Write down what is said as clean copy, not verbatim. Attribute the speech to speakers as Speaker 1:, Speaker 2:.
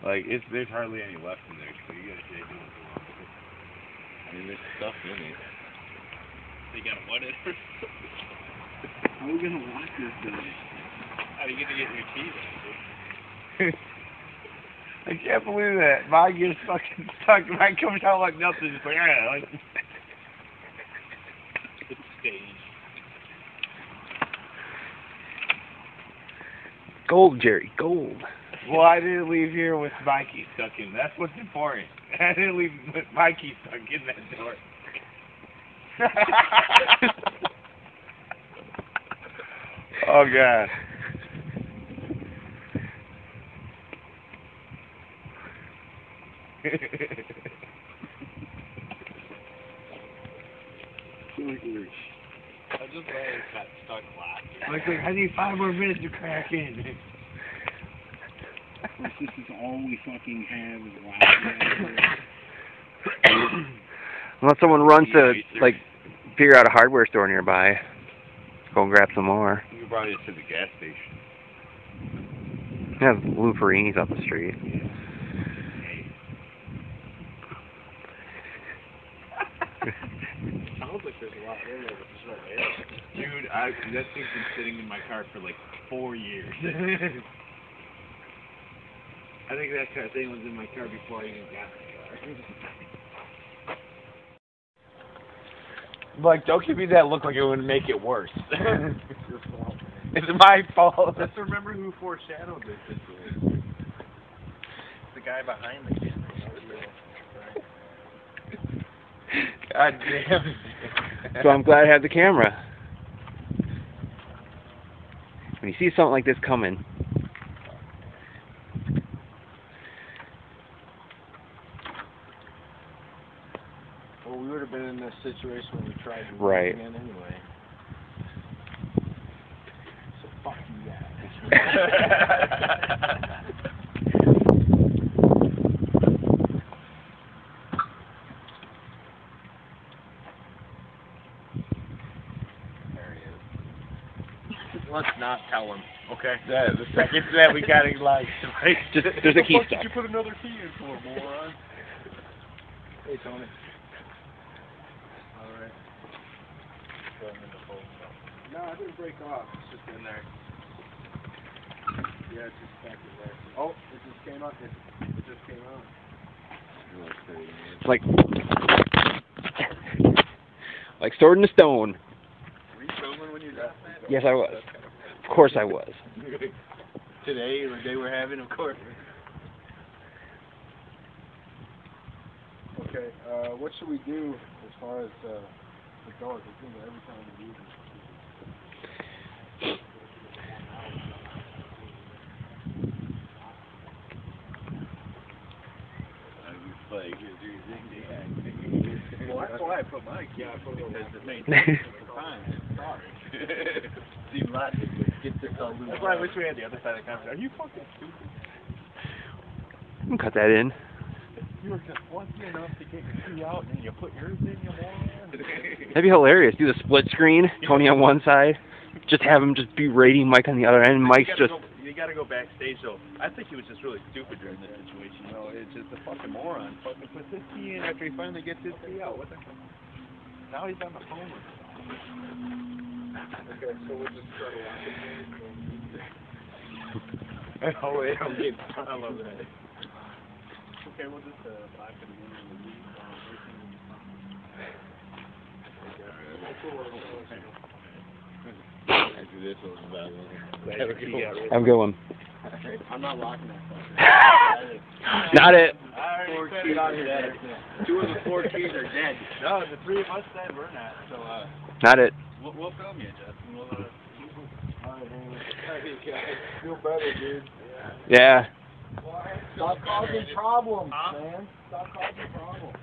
Speaker 1: Like, there's hardly any left in there, so you gotta stay doing it. I mean, there's stuff in it.
Speaker 2: They got what in it?
Speaker 3: How are we gonna lock this thing?
Speaker 2: How are you gonna get your keys out?
Speaker 1: I can't believe that. Mine gets fucking stuck. Mine comes out like nothing. Just like, like...
Speaker 2: It's staged.
Speaker 4: Gold, Jerry, gold.
Speaker 1: Well, I didn't leave here with my key stuck in. That's what's important. I didn't leave with my key stuck in that door. Oh, God.
Speaker 3: I feel like we're...
Speaker 2: I just got stuck laughing.
Speaker 1: Like, I need 5 more minutes to crack in.
Speaker 3: This is all we fucking have is laughing.
Speaker 4: Unless someone runs to, like, figure out a hardware store nearby. Go and grab some more.
Speaker 1: You could probably just to the gas station.
Speaker 4: You have Lou Perini's up the street.
Speaker 1: Yeah.
Speaker 2: Sounds like there's a lot in there, but there's no air.
Speaker 1: Dude, that thing's been sitting in my car for like 4 years. I think that kind of thing was in my car before I even got the car. Like, don't give me that look like it would make it worse. It's my fault.
Speaker 2: Let's remember who foreshadowed this situation. The guy behind the camera.
Speaker 1: God damn it.
Speaker 4: So I'm glad I have the camera. When you see something like this coming,
Speaker 2: Well, we would have been in this situation when we tried to
Speaker 4: right.
Speaker 2: break in anyway. So fuck you guys. Let's not tell him, okay?
Speaker 1: Yeah, the second that we got it like
Speaker 4: just there's a key
Speaker 2: What
Speaker 4: stuck.
Speaker 2: did you put another key in for, moron? Hey, Tony. All right. No, I didn't break off. It's just in there. Yeah, it's just back in there. Oh, it just came out. It just came out.
Speaker 4: Like Sword in the Stone.
Speaker 2: Were you filming when you dropped that?
Speaker 4: Yes, I was. Of course I was.
Speaker 2: Today, the day we're having, of course. Okay, what should we do as far as the doors? I think every time we use it. Well, that's why I put my key on because it made sense at the time. Sorry. Seemed logical. Get this all loose. That's why I wish we had the other side of the conversation. Are you fucking stupid?
Speaker 4: You can cut that in.
Speaker 2: You were just lucky enough to get your key out and you put yours in, you moron.
Speaker 4: That'd be hilarious. Do the split screen, Tony on one side, just have him just be rating Mike on the other end. Mike's just...
Speaker 2: You gotta go backstage though. I think he was just really stupid during this situation. You know, it's just a fucking moron. Fucking put this key in after he finally gets his key out. What the fuck? Now he's on the phone with him. Okay, so we'll just try to lock it in. Oh wait, I'm getting I love that. Okay, we'll just lock it in.
Speaker 1: After this one's about one.
Speaker 4: I'm going.
Speaker 2: I'm not locking that fucker.
Speaker 4: Not it.
Speaker 2: Four keys are dead. 2 of the 4 keys are dead. No, the 3 of us said we're not. So
Speaker 4: Not it.
Speaker 2: we'll film you, Justin. We'll alright, man. Guys, feel better, dude.
Speaker 4: Yeah.
Speaker 2: Stop causing problems, man. Stop causing problems.